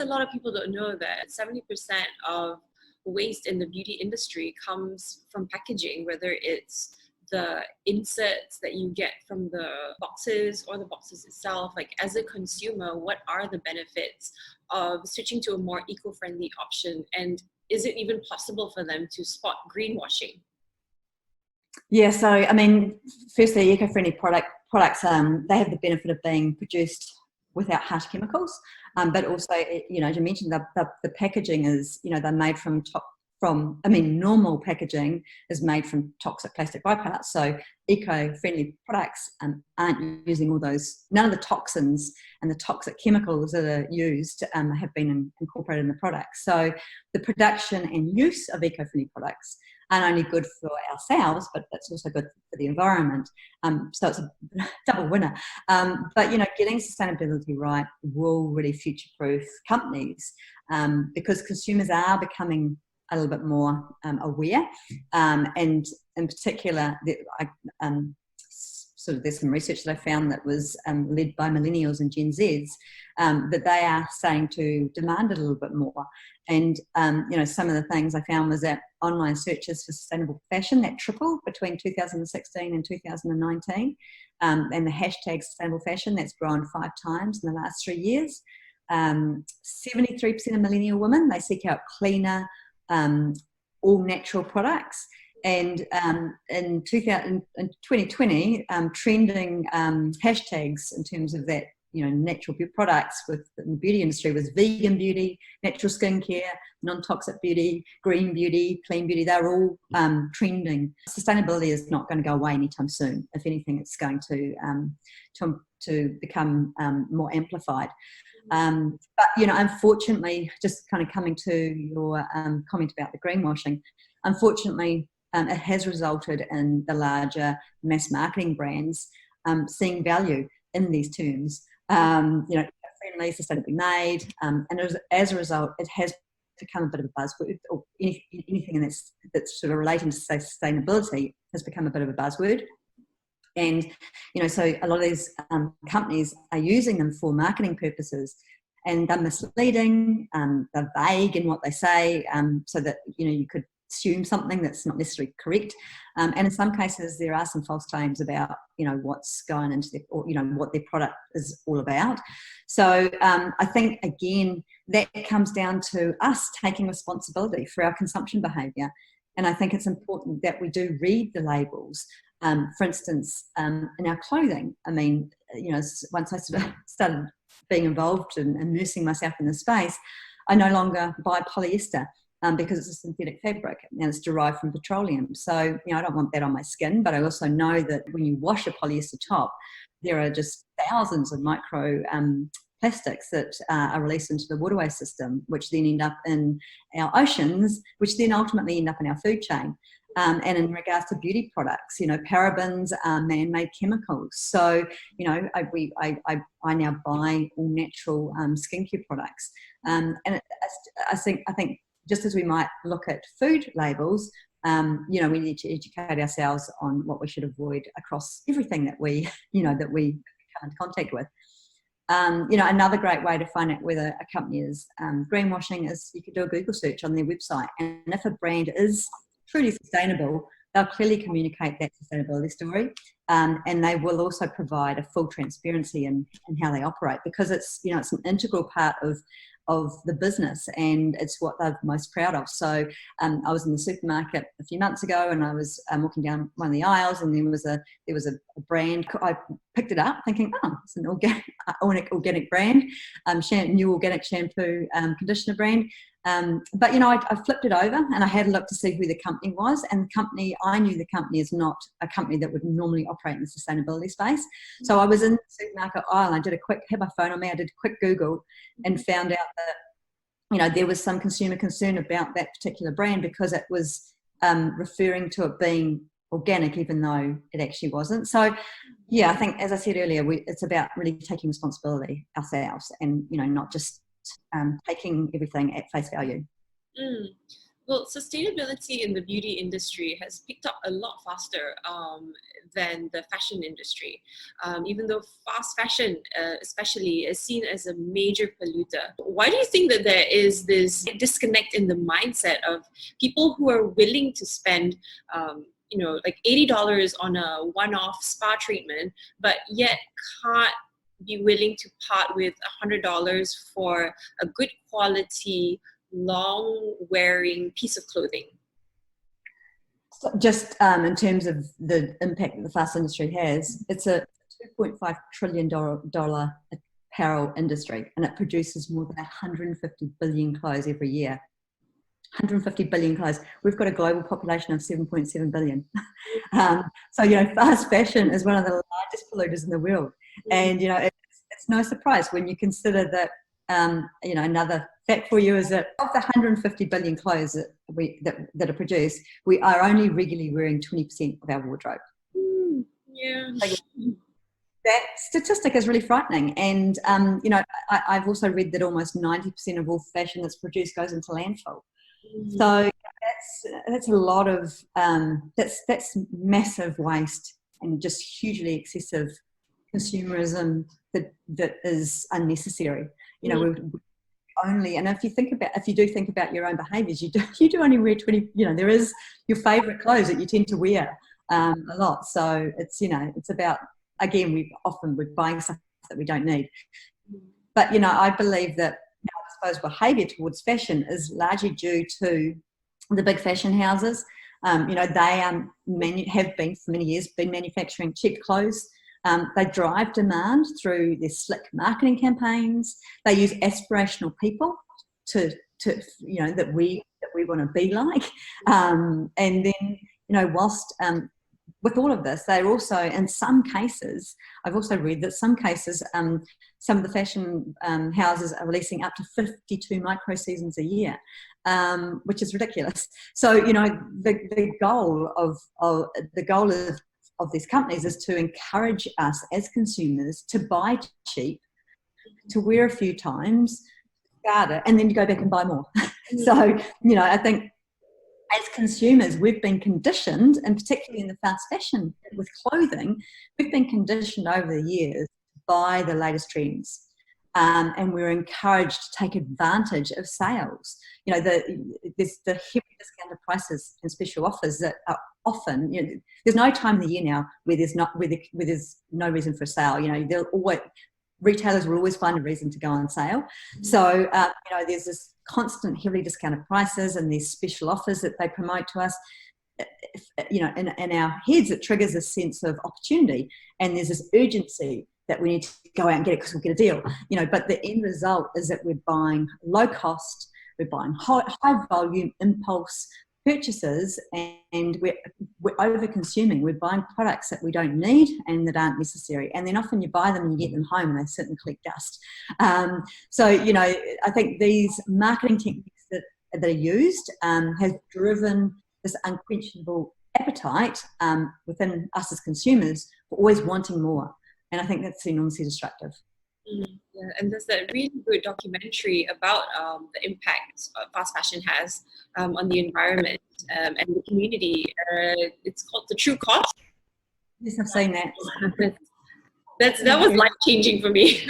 A lot of people don't know that 70% of waste in the beauty industry comes from packaging, whether it's the inserts that you get from the boxes or the boxes itself. Like, as a consumer, what are the benefits of switching to a more eco-friendly option? And is it even possible for them to spot greenwashing? Yeah, so I mean, firstly, eco-friendly products, they have the benefit of being produced without harsh chemicals, but also, you know, as you mentioned, the packaging is, you know, they're made from normal packaging is made from toxic plastic byproducts. So eco-friendly products aren't using all those, none of the toxins and the toxic chemicals that are used have been incorporated in the products. So the production and use of eco-friendly products aren't only good for ourselves, but that's also good for the environment. So it's a double winner. But, you know, getting sustainability right will really future-proof companies, because consumers are becoming a little bit more aware, and in particular, there's some research that I found that was led by millennials and Gen Zs, that they are starting to demand it a little bit more. And you know, some of the things I found was that online searches for sustainable fashion, that tripled between 2016 and 2019, and the hashtag sustainable fashion, that's grown 5 times in the last 3 years. 73% of millennial women, they seek out cleaner, all natural products. And in 2020, trending hashtags in terms of that, you know, natural products in the beauty industry was vegan beauty, natural skincare, non-toxic beauty, green beauty, clean beauty. They're all trending. Sustainability is not going to go away anytime soon. If anything, it's going to become more amplified. But, you know, unfortunately, just kind of coming to your comment about the greenwashing, unfortunately, it has resulted in the larger mass marketing brands seeing value in these terms. You know, friendly, sustainably made, and as a result, it has become a bit of a buzzword, or anything that's sort of relating to sustainability has become a bit of a buzzword. And, you know, so a lot of these companies are using them for marketing purposes, and they're misleading, they're vague in what they say, so that, you know, you could assume something that's not necessarily correct. And in some cases, there are some false claims about, you know, what's going into their, or, you know, what their product is all about. So I think, again, that comes down to us taking responsibility for our consumption behaviour. And I think it's important that we do read the labels. For instance, in our clothing, I mean, you know, once I sort of started being involved and immersing myself in the space, I no longer buy polyester because it's a synthetic fabric and it's derived from petroleum. So, you know, I don't want that on my skin, but I also know that when you wash a polyester top, there are just thousands of micro plastics that are released into the waterway system, which then end up in our oceans, which then ultimately end up in our food chain. And in regards to beauty products, you know, parabens are man-made chemicals. So, you know, I now buy all natural skincare products. And I think just as we might look at food labels, you know, we need to educate ourselves on what we should avoid across everything that we, you know, that we come into contact with. You know, another great way to find out whether a company is greenwashing is you could do a Google search on their website. And if a brand is truly sustainable, they'll clearly communicate that sustainability story, and they will also provide a full transparency in how they operate, because it's, you know, it's an integral part of the business, and it's what they're most proud of. So I was in the supermarket a few months ago, and I was walking down one of the aisles, and there was a brand. I picked it up thinking, oh, it's an organic brand, new organic shampoo conditioner brand. But, you know, I flipped it over and I had a look to see who the company was, and I knew the company is not a company that would normally operate in the sustainability space. So I was in the supermarket aisle and I had my phone on me, I did a quick Google and found out that, you know, there was some consumer concern about that particular brand because it was referring to it being organic, even though it actually wasn't. So, yeah, I think, as I said earlier, it's about really taking responsibility ourselves and, you know, not just taking everything at face value. Well, sustainability in the beauty industry has picked up a lot faster than the fashion industry. Even though fast fashion, especially, is seen as a major polluter. Why do you think that there is this disconnect in the mindset of people who are willing to spend, like $80 on a one-off spa treatment, but yet can't be willing to part with $100 for a good quality long wearing piece of clothing? So just in terms of the impact that the fast industry has, it's a $2.5 trillion apparel industry, and it produces more than 150 billion clothes every year. 150 billion clothes. We've got a global population of 7.7 billion. So, fast fashion is one of the largest polluters in the world. And, it's no surprise when you consider that, another fact for you is that of the 150 billion clothes that are produced, we are only regularly wearing 20% of our wardrobe. Yeah. So, that statistic is really frightening. And, I've also read that almost 90% of all fashion that's produced goes into landfill. So that's a lot of that's massive waste and just hugely excessive consumerism that is unnecessary. We only, and if you do think about your own behaviours, you do only wear 20. There is your favourite clothes that you tend to wear a lot. So it's about, again, we're buying stuff that we don't need. But I believe that behaviour towards fashion is largely due to the big fashion houses. They have been for many years been manufacturing cheap clothes. They drive demand through their slick marketing campaigns. They use aspirational people to that we want to be like. And then whilst with all of this, they're also, in some cases, I've also read that some cases, some of the fashion houses are releasing up to 52 micro seasons a year, which is ridiculous. So, the goal of these companies is to encourage us as consumers to buy cheap, to wear a few times, start it, and then to go back and buy more. So, I think as consumers, we've been conditioned, and particularly in the fast fashion with clothing, we've been conditioned over the years to buy the latest trends. And we're encouraged to take advantage of sales. There's the heavy discounted prices and special offers that are often, there's no time in the year now where there's no reason for a sale. Retailers will always find a reason to go on sale. So, there's this constant heavily discounted prices and these special offers that they promote to us. In our heads, it triggers a sense of opportunity, and there's this urgency that we need to go out and get it because we'll get a deal. But the end result is that we're buying low cost, we're buying high volume impulse purchases, and we're over consuming. We're buying products that we don't need and that aren't necessary, and then often you buy them and you get them home and they sit and collect dust. So I think these marketing techniques that are used have driven this unquenchable appetite within us as consumers for always wanting more, and I think that's enormously destructive. Yeah, and there's that really good documentary about the impact fast fashion has on the environment and the community. It's called The True Cost. Yes, I've seen that. That was life changing for me.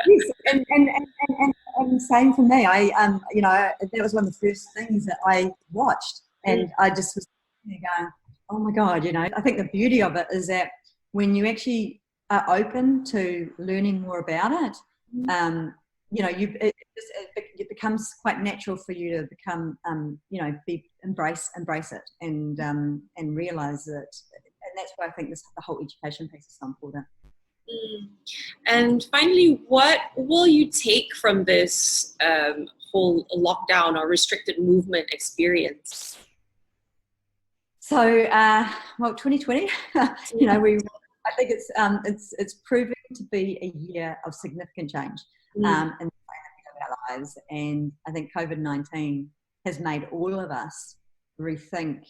Yes, and same for me. That was one of the first things that I watched, and I just was going, oh my God, I think the beauty of it is that when you actually are open to learning more about it, it becomes quite natural for you to become, embrace it and realize that, and that's why I think the whole education piece is so important. And finally, what will you take from this whole lockdown or restricted movement experience? So, 2020, I think it's proving to be a year of significant change in the way that we live our lives, and I think COVID-19 has made all of us rethink,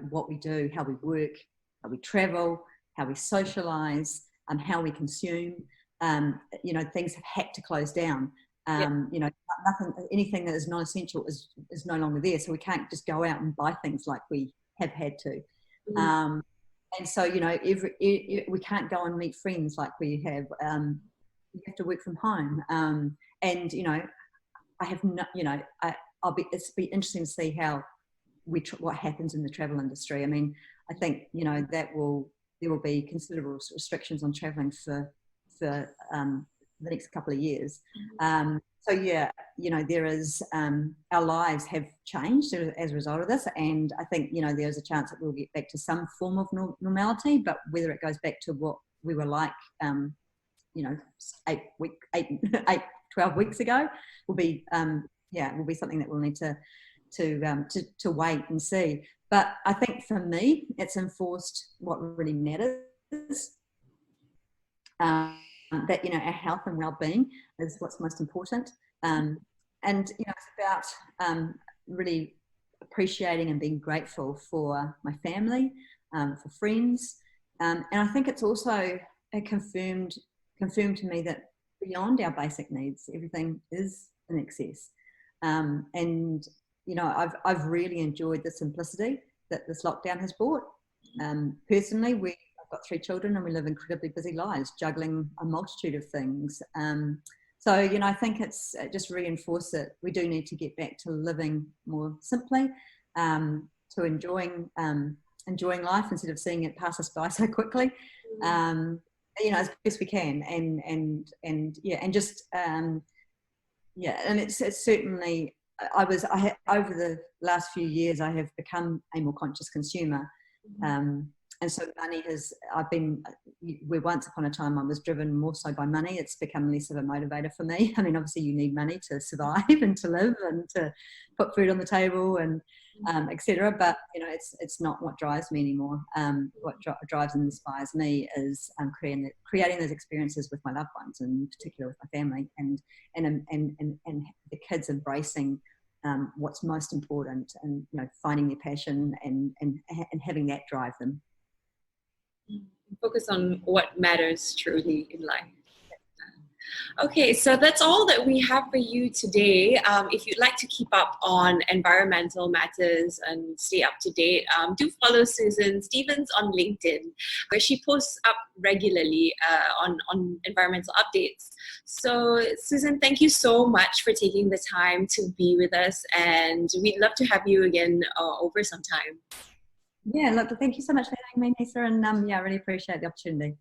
what we do, how we work, how we travel, how we socialise, how we consume. Things have had to close down, Yeah. You know, anything that is non-essential is no longer there. So we can't just go out and buy things like we have had to. And so, you know, we can't go and meet friends like we have. You have to work from home. And, you know, I have not, you know, it's be interesting to see how what happens in the travel industry. I mean, I think, you know, there will be considerable restrictions on traveling for the next couple of years. So yeah, you know, there is, our lives have changed as a result of this. And I think, you know, there's a chance that we'll get back to some form of normality, but whether it goes back to what we were like, you know, 12 weeks ago will be, will be something that we'll need to wait and see. But I think for me, it's enforced what really matters. That, you know, our health and well-being is what's most important. And, you know, it's about really appreciating and being grateful for my family, for friends. And I think it's also confirmed to me that beyond our basic needs, everything is in excess. And, you know, I've really enjoyed the simplicity that this lockdown has brought. Personally, I've got 3 children and we live incredibly busy lives, juggling a multitude of things. So, you know, I think it's just reinforced that we do need to get back to living more simply, to enjoying life instead of seeing it pass us by so quickly. You know, as best we can, and just and it's certainly. Over the last few years, I have become a more conscious consumer, and so money where once upon a time I was driven more so by money, it's become less of a motivator for me. I mean, obviously you need money to survive and to live and to put food on the table and etc. But, you know, it's not what drives me anymore. What drives and inspires me is creating those experiences with my loved ones, and in particular with my family, and the kids embracing what's most important, and, you know, finding their passion and having that drive them. Focus on what matters truly in life. Okay, so that's all that we have for you today. If you'd like to keep up on environmental matters and stay up to date, do follow Susan Stevens on LinkedIn, where she posts up regularly on environmental updates. So Susan, thank you so much for taking the time to be with us, and we'd love to have you again over sometime. Yeah, look, thank you so much for having me, Nisa, and I really appreciate the opportunity.